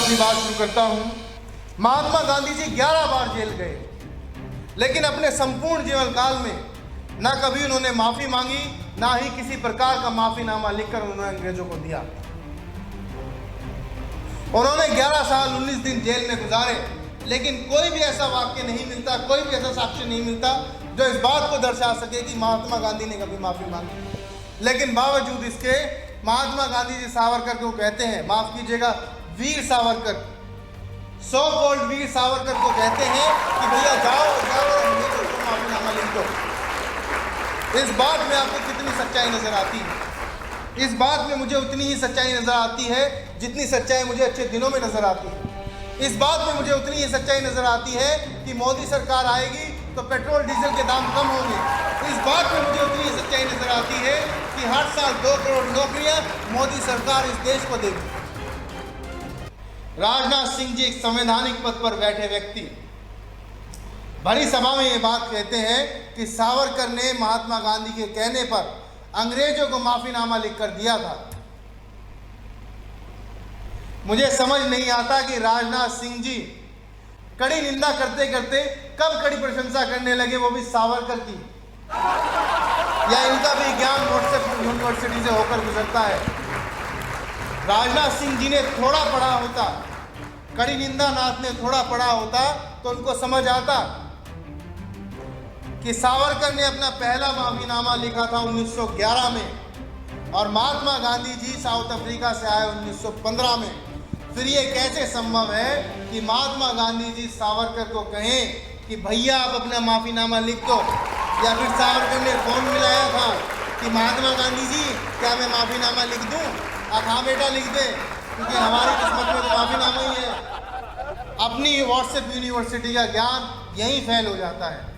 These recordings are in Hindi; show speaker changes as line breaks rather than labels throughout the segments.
अपनी बात शुरू करता हूँ। महात्मा गांधी जी 11 बार जेल गए, लेकिन अपने संपूर्ण जीवन काल में ना कभी उन्होंने माफ़ी मांगी, ना ही किसी प्रकार का माफ़ीनामा लिखकर उन्होंने अंग्रेजों को दिया। उन्होंने 11 साल 19 दिन जेल में गुजारे, लेकिन कोई भी ऐसा वाक्य नहीं मिलता, कोई भी ऐसा साक्ष्य नहीं मिलता जो इस बात को दर्शा सके कि महात्मा गांधी ने कभी माफ़ी मांगी। लेकिन बावजूद इसके महात्मा गांधी जी सावरकर को कहते हैं, माफ़ कीजिएगा, वीर सावरकर, सो कॉल्ड वीर सावरकर को कहते हैं कि भैया जाओ माफ़ीनामा लिख दो। इस बात में आपको कितनी सच्चाई नजर आती है? इस बात में मुझे उतनी ही सच्चाई नजर आती है जितनी सच्चाई मुझे अच्छे दिनों में नजर आती है। इस बात में मुझे उतनी ही सच्चाई नजर आती है कि मोदी सरकार आएगी तो पेट्रोल डीजल के दाम कम होंगे। इस बात में मुझे उतनी ही सच्चाई नजर आती है कि हर साल 2 करोड़ नौकरियां मोदी सरकार इस देश को देगी। राजनाथ सिंह जी एक संवैधानिक पद पर बैठे व्यक्ति बड़ी सभा में ये बात कहते हैं कि सावरकर ने महात्मा गांधी के कहने पर अंग्रेजों को माफीनामा लिखकर दिया था। मुझे समझ नहीं आता कि राजनाथ सिंह जी कड़ी निंदा करते करते कब कड़ी प्रशंसा करने लगे, वो भी सावरकर की, या इनका भी ज्ञान व्हाट्सएप यूनिवर्सिटी से होकर गुजरता है। राजनाथ सिंह जी ने थोड़ा पढ़ा होता, कड़ी निंदा नाथ ने थोड़ा पढ़ा होता तो उनको समझ आता कि सावरकर ने अपना पहला माफीनामा लिखा था 1911 में और महात्मा गांधी जी साउथ अफ्रीका से आए 1915 में। फिर ये कैसे संभव है कि महात्मा गांधी जी सावरकर को कहें कि भैया आप अपना माफीनामा लिख दो, या फिर सावरकर ने फोन मिलाया था कि महात्मा गांधी जी क्या मैं माफीनामा लिख दूं? आप हाँ बेटा लिख दे, क्योंकि हमारी किस्मत में तो माफीनामा ही है। अपनी व्हाट्सएप यूनिवर्सिटी का ज्ञान यहीं फेल हो जाता है।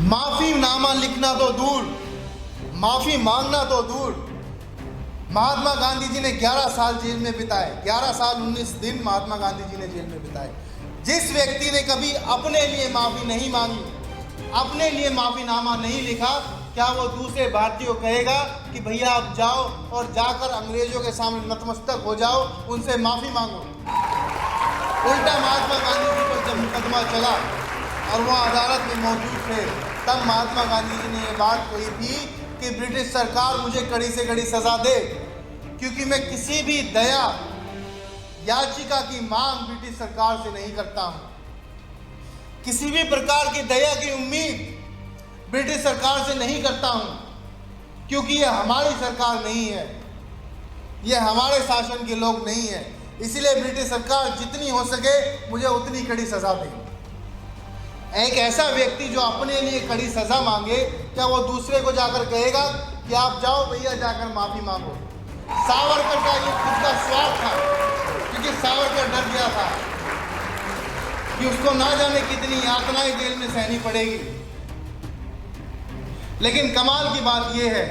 माफीनामा लिखना तो दूर, माफी मांगना तो दूर। महात्मा गांधी जी ने 11 साल जेल में बिताए, 11 साल 19 दिन महात्मा गांधी जी ने जेल में बिताए। जिस व्यक्ति ने कभी अपने लिए माफी नहीं मांगी, अपने लिए माफीनामा नहीं लिखा, क्या वो दूसरे भारतीयों को कहेगा कि भैया आप जाओ और जाकर अंग्रेजों के सामने नतमस्तक हो जाओ, उनसे माफी मांगो? उल्टा महात्मा गांधी जी पर जब मुकदमा चला और वो अदालत में मौजूद थे, तब महात्मा गांधी जी ने ये बात कही थी कि ब्रिटिश सरकार मुझे कड़ी से कड़ी सजा दे, क्योंकि मैं किसी भी दया याचिका की मांग ब्रिटिश सरकार से नहीं करता हूं। किसी भी प्रकार की दया की उम्मीद ब्रिटिश सरकार से नहीं करता हूं, क्योंकि ये हमारी सरकार नहीं है, ये हमारे शासन के लोग नहीं है। इसलिए ब्रिटिश सरकार जितनी हो सके मुझे उतनी कड़ी सजा दे। एक ऐसा व्यक्ति जो अपने लिए कड़ी सजा मांगे, क्या वो दूसरे को जाकर कहेगा कि आप जाओ भैया जाकर माफी मांगो? सावरकर का ये खुद का स्वार्थ था, क्योंकि सावरकर डर गया था कि उसको ना जाने कितनी यातनाएं जेल में सहनी पड़ेगी। लेकिन कमाल की बात यह है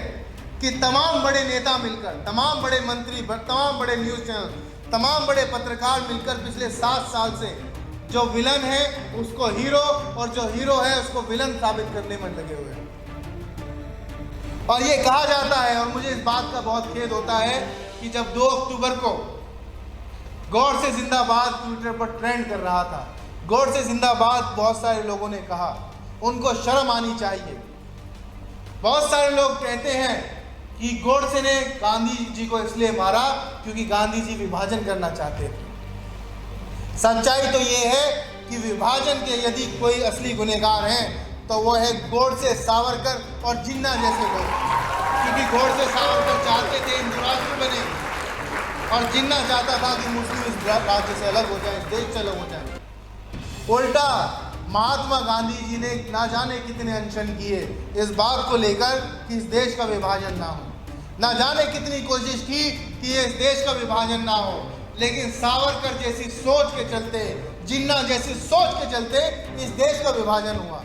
कि तमाम बड़े नेता मिलकर, तमाम बड़े मंत्री, तमाम बड़े न्यूज़ चैनल, तमाम बड़े पत्रकार मिलकर पिछले 7 साल से जो विलन है उसको हीरो और जो हीरो है उसको विलन साबित करने में लगे हुए हैं। और ये कहा जाता है, और मुझे इस बात का बहुत खेद होता है कि जब 2 अक्टूबर को गौर से जिंदाबाद ट्विटर पर ट्रेंड कर रहा था, गौर से जिंदाबाद बहुत सारे लोगों ने कहा, उनको शर्म आनी चाहिए। बहुत सारे लोग कहते हैं कि गोडसे ने गांधी जी को इसलिए मारा क्योंकि गांधी जी विभाजन करना चाहते थे। सच्चाई तो ये है कि विभाजन के यदि कोई असली गुनहगार हैं तो वो है गोडसे, सावरकर और जिन्ना जैसे लोग, क्योंकि गोडसे सावरकर चाहते थे हिंदू राष्ट्र बने और जिन्ना चाहता था कि मुस्लिम इस राज्य से अलग हो जाए, देश से अलग हो जाए। उल्टा महात्मा गांधी जी ने ना जाने कितने अनशन किए इस बात को लेकर कि इस देश का विभाजन ना हो, ना जाने कितनी कोशिश की कि इस देश का विभाजन ना हो। लेकिन सावरकर जैसी सोच के चलते, जिन्ना जैसी सोच के चलते इस देश का विभाजन हुआ।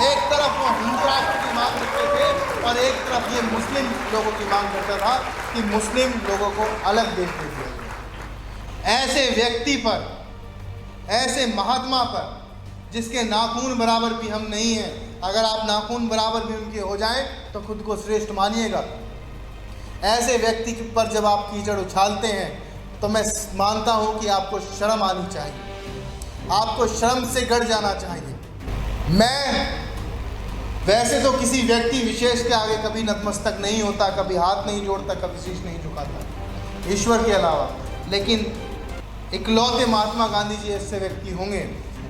एक तरफ वो हिंदू राष्ट्र की मांग करते थे और एक तरफ ये मुस्लिम लोगों की मांग करता था कि मुस्लिम लोगों को अलग देश दे दिया जाए। ऐसे व्यक्ति पर, ऐसे महात्मा पर जिसके नाखून बराबर भी हम नहीं हैं, अगर आप नाखून बराबर भी उनके हो जाएं तो खुद को श्रेष्ठ मानिएगा। ऐसे व्यक्ति पर जब आप कीचड़ उछालते हैं तो मैं मानता हूँ कि आपको शर्म आनी चाहिए, आपको शर्म से गड़ जाना चाहिए। मैं वैसे तो किसी व्यक्ति विशेष के आगे कभी नतमस्तक नहीं होता, कभी हाथ नहीं जोड़ता, कभी शीश नहीं झुकाता ईश्वर के अलावा, लेकिन इकलौते महात्मा गांधी जी ऐसे व्यक्ति होंगे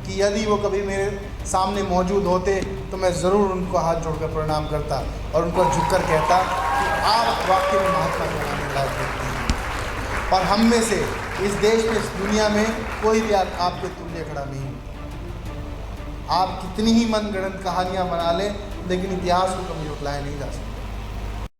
कि यदि वो कभी मेरे सामने मौजूद होते तो मैं ज़रूर उनको हाथ जोड़कर प्रणाम करता और उनको झुककर कहता कि आप वाकई में महात्मा गांधी लायक व्यक्ति हैं और हम में से इस देश में, इस दुनिया में कोई भी आपके तुल्य खड़ा नहीं होता। आप कितनी ही मनगढ़ंत कहानियाँ बना लें, लेकिन इतिहास को कभी झुठलाया नहीं जा सकता।